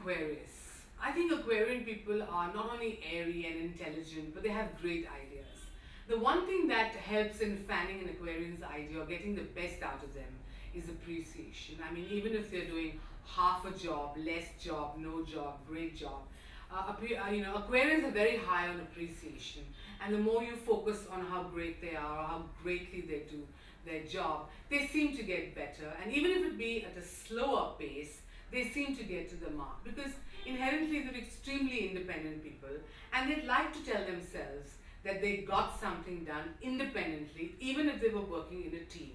Aquarius. I think Aquarian people are not only airy and intelligent, but they have great ideas. The one thing that helps in fanning an Aquarian's idea or getting the best out of them is appreciation. I mean, even if they're doing half a job, less job, no job, great job. Aquarians are very high on appreciation, and the more you focus on how great they are or how greatly they do their job, they seem to get better. And even if it be at a slower pace, they seem to get to the mark because inherently they're extremely independent people, and they'd like to tell themselves that they got something done independently, even if they were working in a team.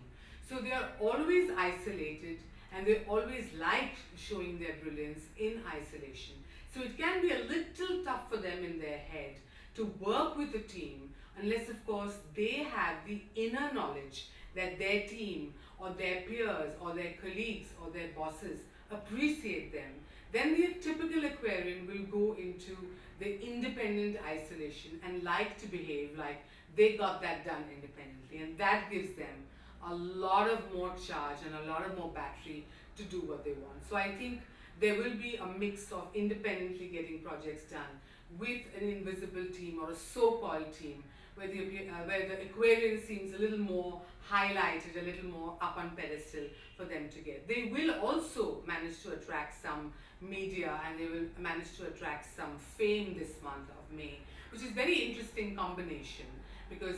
So they are always isolated, and they always like showing their brilliance in isolation. So it can be a little tough for them in their head to work with a team unless, of course, they have the inner knowledge that their team or their peers or their colleagues or their bosses appreciate them. Then the typical Aquarian will go into the independent isolation and like to behave like they got that done independently, and that gives them a lot of more charge and a lot of more battery to do what they want. So I think there will be a mix of independently getting projects done with an invisible team or a so-called team where the Aquarian seems a little more highlighted, a little more up on pedestal for them to get. They will also manage to attract some media, and they will manage to attract some fame this month of May, which is very interesting combination because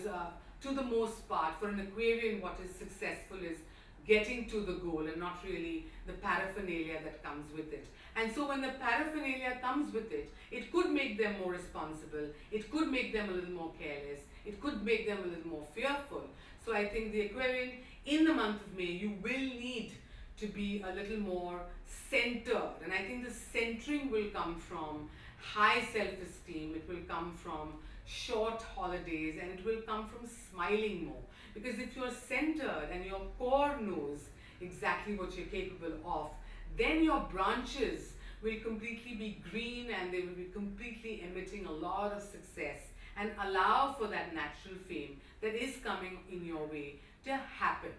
to the most part for an Aquarian what is successful is getting to the goal and not really the paraphernalia that comes with it. And so when the paraphernalia comes with it, it could make them more responsible, it could make them a little more careless, it could make them a little more fearful. So I think the Aquarian in the month of May, you will need to be a little more centered, and I think the centering will come from high self-esteem, it will come from short holidays, and it will come from smiling more. Because if you're centered and your core knows exactly what you're capable of, then your branches will completely be green and they will be completely emitting a lot of success and allow for that natural fame that is coming in your way to happen.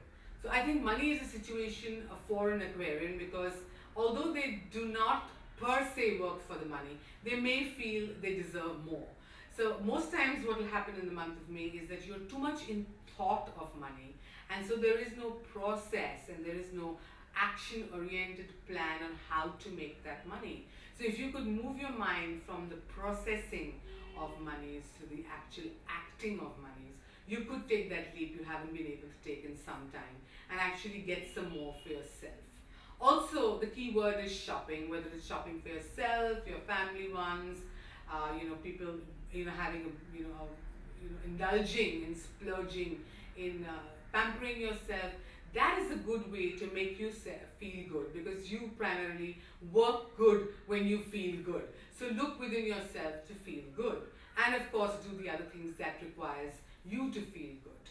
So I think money is a situation for an Aquarian because although they do not per se work for the money, they may feel they deserve more. So most times what will happen in the month of May is that you're too much in thought of money, and so there is no process and there is no action-oriented plan on how to make that money. So if you could move your mind from the processing of monies to the actual acting of monies, you could take that leap you haven't been able to take in some time and actually get some more for yourself. Also, the key word is shopping, whether it's shopping for yourself, your family ones, people, having indulging in splurging, in pampering yourself. That is a good way to make you feel good because you primarily work good when you feel good. So look within yourself to feel good, and of course do the other things that requires you to feel good.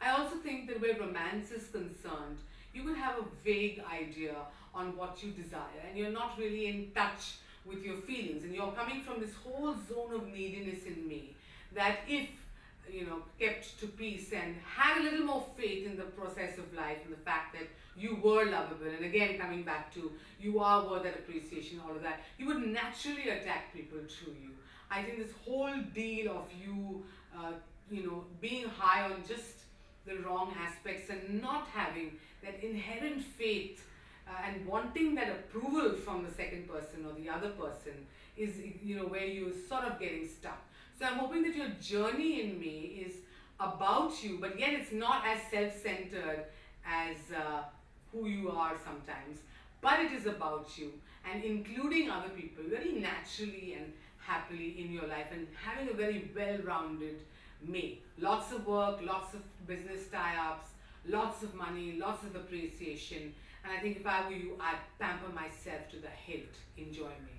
I also think that where romance is concerned, you will have a vague idea on what you desire, and you're not really in touch with your feelings, and you're coming from this whole zone of neediness in me that if kept to peace and had a little more faith in the process of life and the fact that you were lovable, and again coming back to you are worth that appreciation, all of that, you would naturally attract people to you. I think this whole deal of you being high on just the wrong aspects and not having that inherent faith and wanting that approval from the second person or the other person is where you're sort of getting stuck. So I'm hoping that your journey in May is about you, but yet it's not as self-centered as who you are sometimes, but it is about you and including other people very naturally and happily in your life and having a very well-rounded May. Lots of work, lots of business tie-ups, lots of money, lots of appreciation, and I think if I were you, I'd pamper myself to the hilt. Enjoy May.